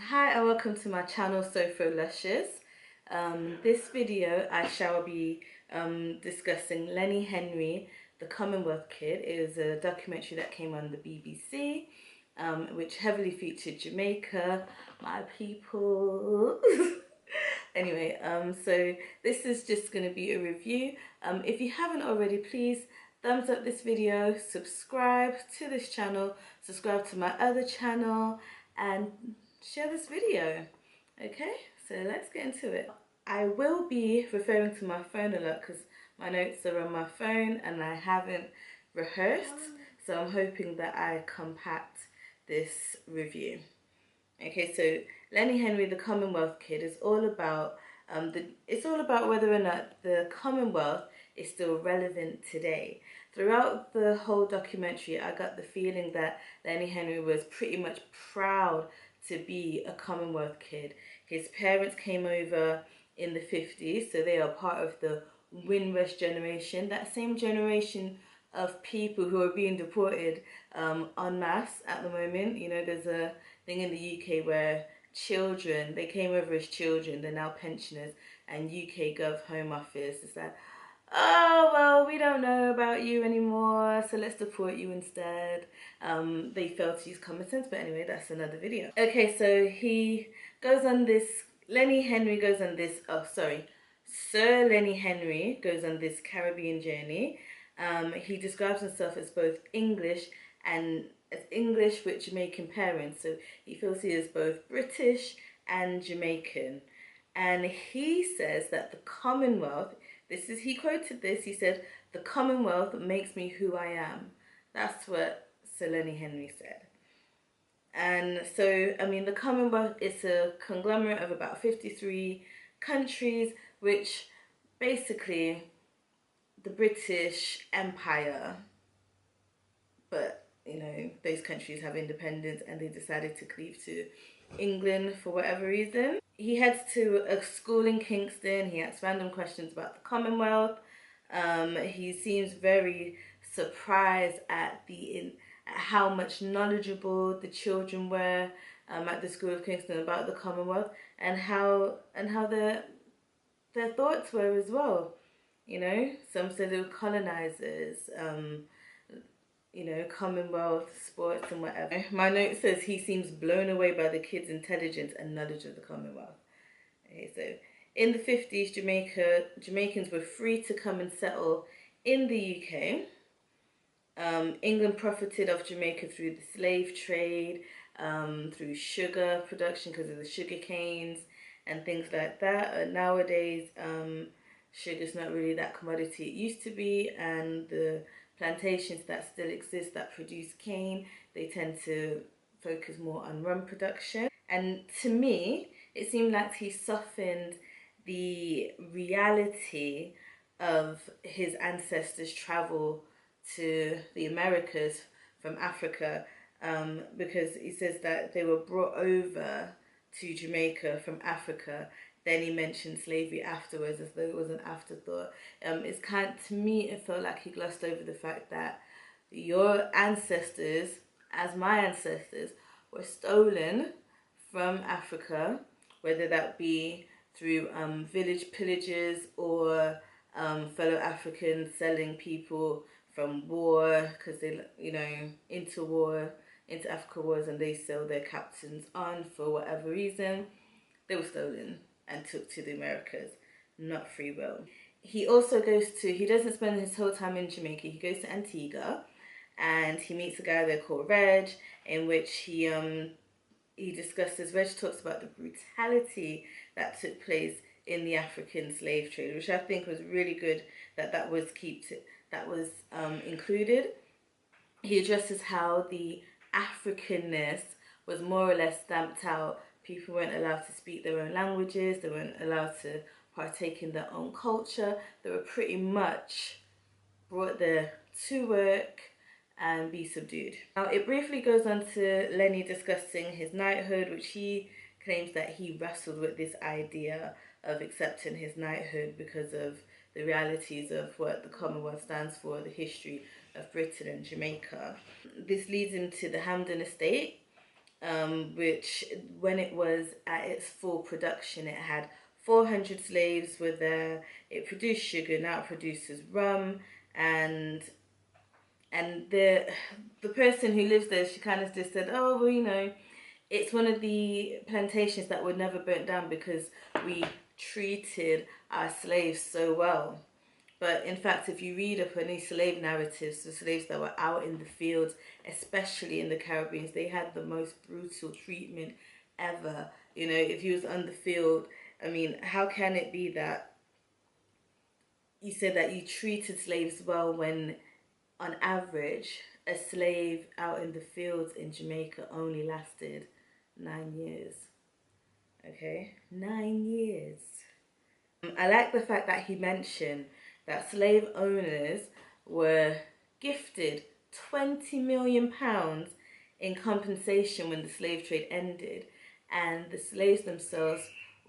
Hi and welcome to my channel SoFroLushes. This video I shall be discussing Lenny Henry, the Commonwealth Kid. It was a documentary that came on the BBC, which heavily featured Jamaica, my people. Anyway, so this is just going to be a review. If you haven't already, please thumbs up this video, subscribe to this channel, subscribe to my other channel, and share this video. Okay, so let's get into it. I will be referring to my phone a lot because my notes are on my phone and I haven't rehearsed, so I'm hoping that I compact this review. Okay, so Lenny Henry, the Commonwealth Kid, is all about it's all about whether or not the Commonwealth is still relevant today. Throughout the whole documentary, I got the feeling that Lenny Henry was pretty much proud to be a Commonwealth kid. His parents came over in the 50s, so they are part of the Windrush generation, that same generation of people who are being deported en masse at the moment. You know, there's a thing in the UK where children, they came over as children, they're now pensioners, and UK Gov Home Office is like, oh, well, we don't know about you anymore, so let's deport you instead. They failed to use common sense, but anyway, that's another video. Okay, so he goes on this, Lenny Henry goes on this, oh, sorry, Sir Lenny Henry goes on this Caribbean journey. He describes himself as both English and as English with Jamaican parents, so he feels he is both British and Jamaican. And he says that the Commonwealth, he quoted this, he said, "The Commonwealth makes me who I am." That's what Sir Lenny Henry said. And so, I mean, the Commonwealth is a conglomerate of about 53 countries, which basically the British Empire, but you know, those countries have independence and they decided to cleave to England for whatever reason. He heads to a school in Kingston. He asks random questions about the Commonwealth. He seems very surprised at at how much knowledgeable the children were at the School of Kingston about the Commonwealth, and how their thoughts were as well. You know, some said they were colonizers. You know, Commonwealth, sports and whatever. My note says he seems blown away by the kids' intelligence and knowledge of the Commonwealth. Okay, so in the 50s, Jamaicans were free to come and settle in the UK. England profited off Jamaica through the slave trade, through sugar production because of the sugar canes and things like that. Nowadays, sugar's not really that commodity it used to be, and the plantations that still exist that produce cane, they tend to focus more on rum production. And to me, it seemed like he softened the reality of his ancestors' travel to the Americas from Africa, because he says that they were brought over to Jamaica from Africa. Then he mentioned slavery afterwards as though it was an afterthought. It's to me, it felt like he glossed over the fact that your ancestors, as my ancestors, were stolen from Africa, whether that be through village pillages or fellow Africans selling people from war, because they, you know, into Africa wars, and they sell their captains on for whatever reason. They were stolen and took to the Americas, not free will. He also he doesn't spend his whole time in Jamaica. He goes to Antigua and he meets a guy there called Reg, in which he discusses, Reg talks about the brutality that took place in the African slave trade, which I think was really good that was included. He addresses how the Africanness was more or less stamped out. People weren't allowed to speak their own languages. They weren't allowed to partake in their own culture. They were pretty much brought there to work and be subdued. Now, it briefly goes on to Lenny discussing his knighthood, which he claims that he wrestled with this idea of accepting his knighthood because of the realities of what the Commonwealth stands for, the history of Britain and Jamaica. This leads him to the Hampden estate, which when it was at its full production, it had 400 slaves were there. It produced sugar, now it produces rum, and the person who lives there, she kind of just said, oh well, it's one of the plantations that were never burnt down because we treated our slaves so well. But in fact, if you read up any slave narratives, the slaves that were out in the fields, especially in the Caribbean, they had the most brutal treatment ever. If you was on the field, I mean, how can it be that you said that you treated slaves well when, on average, a slave out in the fields in Jamaica only lasted 9 years? Okay, 9 years. I like the fact that he mentioned that slave owners were gifted £20 million in compensation when the slave trade ended, and the slaves themselves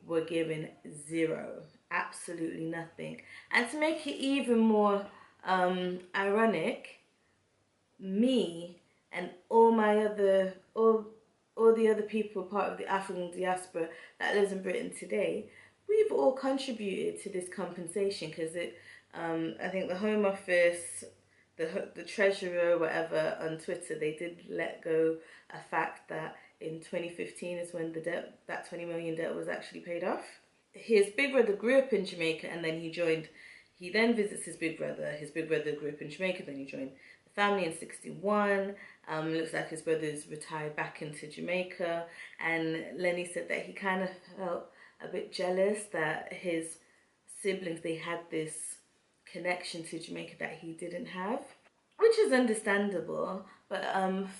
were given zero, absolutely nothing. And to make it even more ironic, me and all the other people part of the African diaspora that lives in Britain today, we've all contributed to this compensation because I think the Home Office, the Treasurer, whatever, on Twitter, they did let go a fact that in 2015 is when that 20 million debt was actually paid off. His big brother grew up in Jamaica, and then he then visits his big brother. His big brother grew up in Jamaica, then he joined the family in 61. Looks like his brother's retired back into Jamaica. And Lenny said that he kind of felt a bit jealous that his siblings, they had this connection to Jamaica that he didn't have, which is understandable. But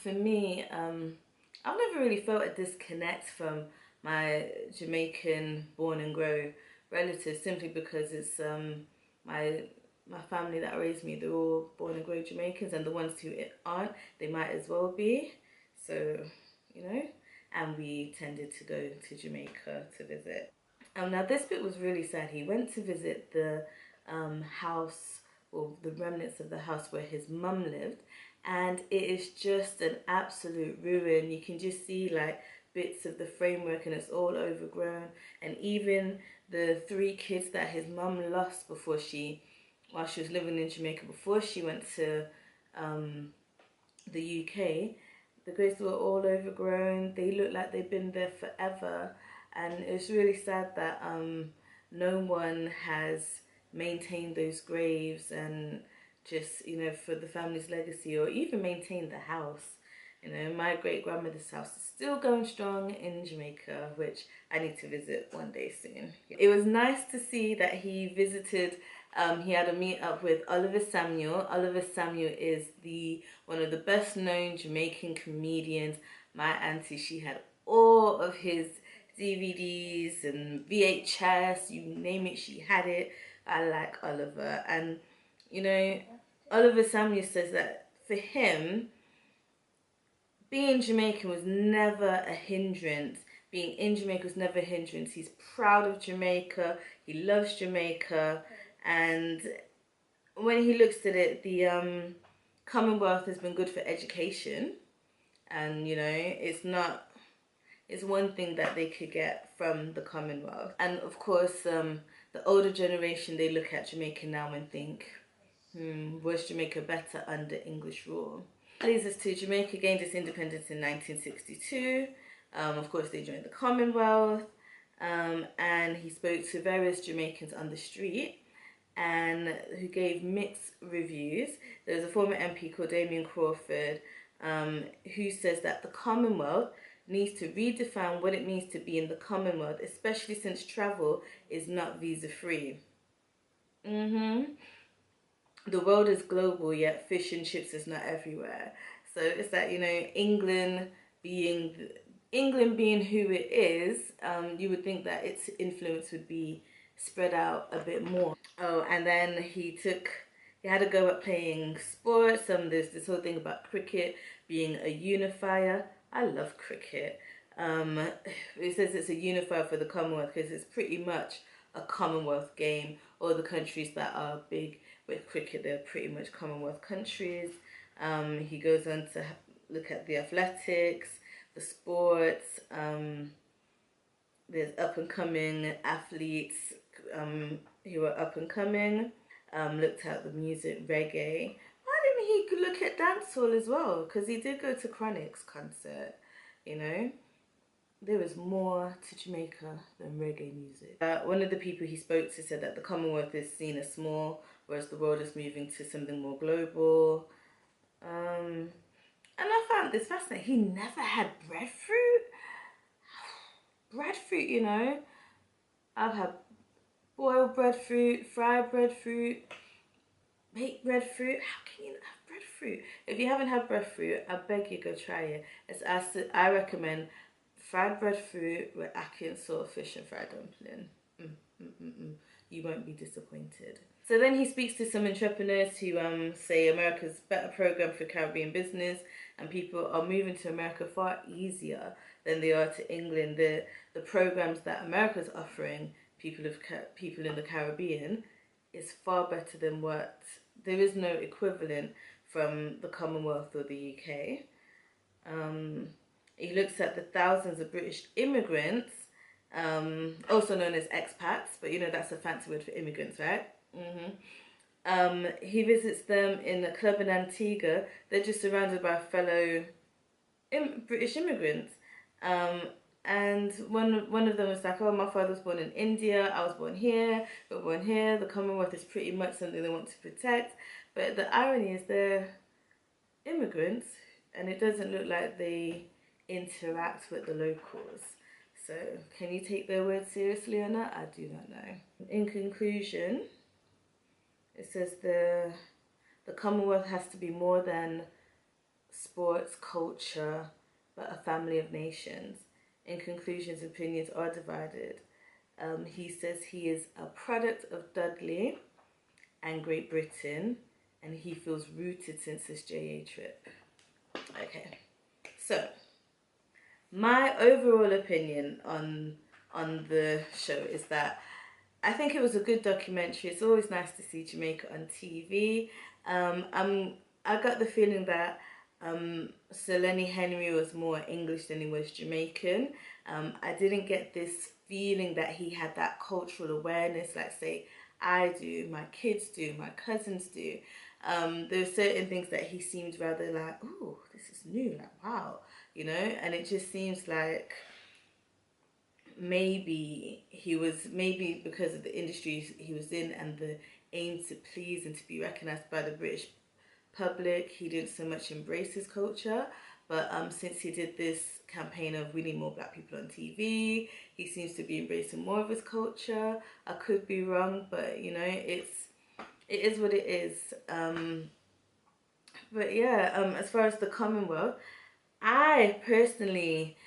for me, I've never really felt a disconnect from my Jamaican born and grow relatives, simply because it's my my family that raised me. They're all born and grow Jamaicans, and the ones who aren't, they might as well be. So, you know, and we tended to go to Jamaica to visit. Now this bit was really sad. He went to visit the house, or the remnants of the house where his mum lived, and it is just an absolute ruin. You can just see like bits of the framework, and it's all overgrown. And even the three kids that his mum lost while she was living in Jamaica, before she went to the UK, the graves were all overgrown. They looked like they'd been there forever, and it's really sad that no one has maintained those graves, and just, for the family's legacy, or even maintained the house. My great grandmother's house is still going strong in Jamaica, which I need to visit one day soon. It was nice to see that he visited. He had a meet up with Oliver Samuel. Oliver Samuel is one of the best known Jamaican comedians. My auntie, she had all of his DVDs and VHS, you name it, she had it. I like Oliver. And, Oliver Samuel says that for him, being Jamaican was never a hindrance. Being in Jamaica was never a hindrance. He's proud of Jamaica. He loves Jamaica. And when he looks at it, the Commonwealth has been good for education. And, it's one thing that they could get from the Commonwealth. And of course, the older generation, they look at Jamaica now and think, was Jamaica better under English rule? That leads us to Jamaica gained its independence in 1962. Of course, they joined the Commonwealth. And he spoke to various Jamaicans on the street, and who gave mixed reviews. There's a former MP called Damien Crawford, who says that the Commonwealth needs to redefine what it means to be in the Commonwealth, especially since travel is not visa-free. The world is global, yet fish and chips is not everywhere. So it's that, being England being who it is, you would think that its influence would be spread out a bit more. Oh, and then he had to go at playing sports. There's this whole thing about cricket being a unifier. I love cricket. It says it's a unifier for the Commonwealth because it's pretty much a Commonwealth game. All the countries that are big with cricket, they're pretty much Commonwealth countries. He goes on to look at the athletics, the sports. There's up and coming athletes who are up and coming. Looked at the music, reggae. Why didn't he look at dancehall as well? Because he did go to Chronic's concert, you know. There was more to Jamaica than reggae music. One of the people he spoke to said that the Commonwealth is seen as small, whereas the world is moving to something more global. And I found this fascinating. He never had breadfruit. Breadfruit, you know. I've had boiled breadfruit, fried breadfruit, baked breadfruit. How can you not have breadfruit? If you haven't had breadfruit, I beg you go try it. I recommend fried breadfruit with ackee and saltfish and fried dumpling. You won't be disappointed. So then he speaks to some entrepreneurs who say America's a better program for Caribbean business, and people are moving to America far easier than they are to England. The programs that America's offering people in the Caribbean is far better than what there is no equivalent from the Commonwealth or the UK. He looks at the thousands of British immigrants, also known as expats, but you know that's a fancy word for immigrants, right? He visits them in a club in Antigua. They're just surrounded by fellow British immigrants. And one of them was like, oh, my father was born in India, I was born here, we're born here. The Commonwealth is pretty much something they want to protect. But the irony is they're immigrants, and it doesn't look like they interact with the locals. So can you take their words seriously or not? I do not know. In conclusion, it says the Commonwealth has to be more than sports, culture, but a family of nations. In conclusion, his opinions are divided. He says he is a product of Dudley and Great Britain, and he feels rooted since his JA trip. Okay, so my overall opinion on the show is that I think it was a good documentary. It's always nice to see Jamaica on TV. I got the feeling that Sir Lenny Henry was more English than he was Jamaican. I didn't get this feeling that he had that cultural awareness, like say I do, my kids do, my cousins do. There were certain things that he seemed rather like, oh, this is new, like wow, you know, and it just seems like maybe because of the industry he was in and the aim to please and to be recognized by the British public, he didn't so much embrace his culture. But since he did this campaign of we need more black people on TV, he seems to be embracing more of his culture. I could be wrong, but you know, it is what it is. But yeah, as far as the Commonwealth, I personally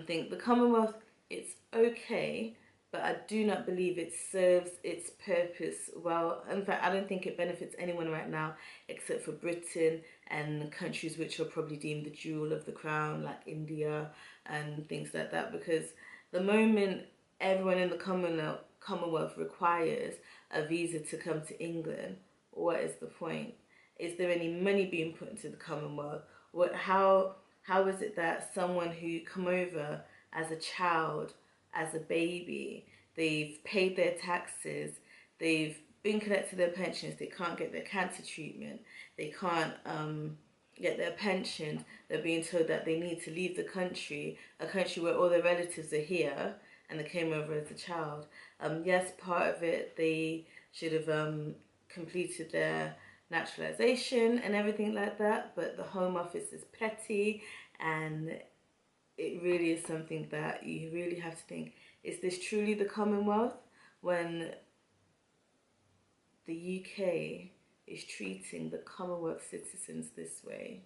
think the Commonwealth, it's okay, but I do not believe it serves its purpose well. In fact, I don't think it benefits anyone right now except for Britain and countries which are probably deemed the jewel of the crown, like India and things like that, because the moment everyone in the Commonwealth requires a visa to come to England, what is the point? Is there any money being put into the Commonwealth? How is it that someone who come over as a child, as a baby, they've paid their taxes, they've been collecting their pensions, they can't get their cancer treatment, they can't get their pension, they're being told that they need to leave the country, a country where all their relatives are here, and they came over as a child. Yes, part of it, they should have completed their naturalization and everything like that, but the Home Office is petty, and it really is something that you really have to think, is this truly the Commonwealth when the UK is treating the Commonwealth citizens this way?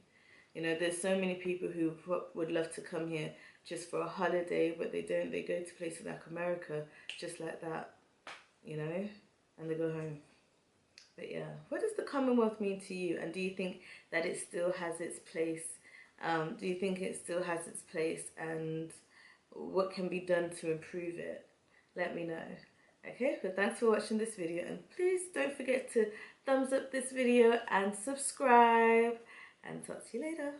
You know, there's so many people who would love to come here just for a holiday, but they don't. They go to places like America just like that, you know, and they go home. But yeah, what does the Commonwealth mean to you? And do you think that it still has its place? Do you think it still has its place? And what can be done to improve it? Let me know. Okay, so thanks for watching this video. And please don't forget to thumbs up this video and subscribe. And talk to you later.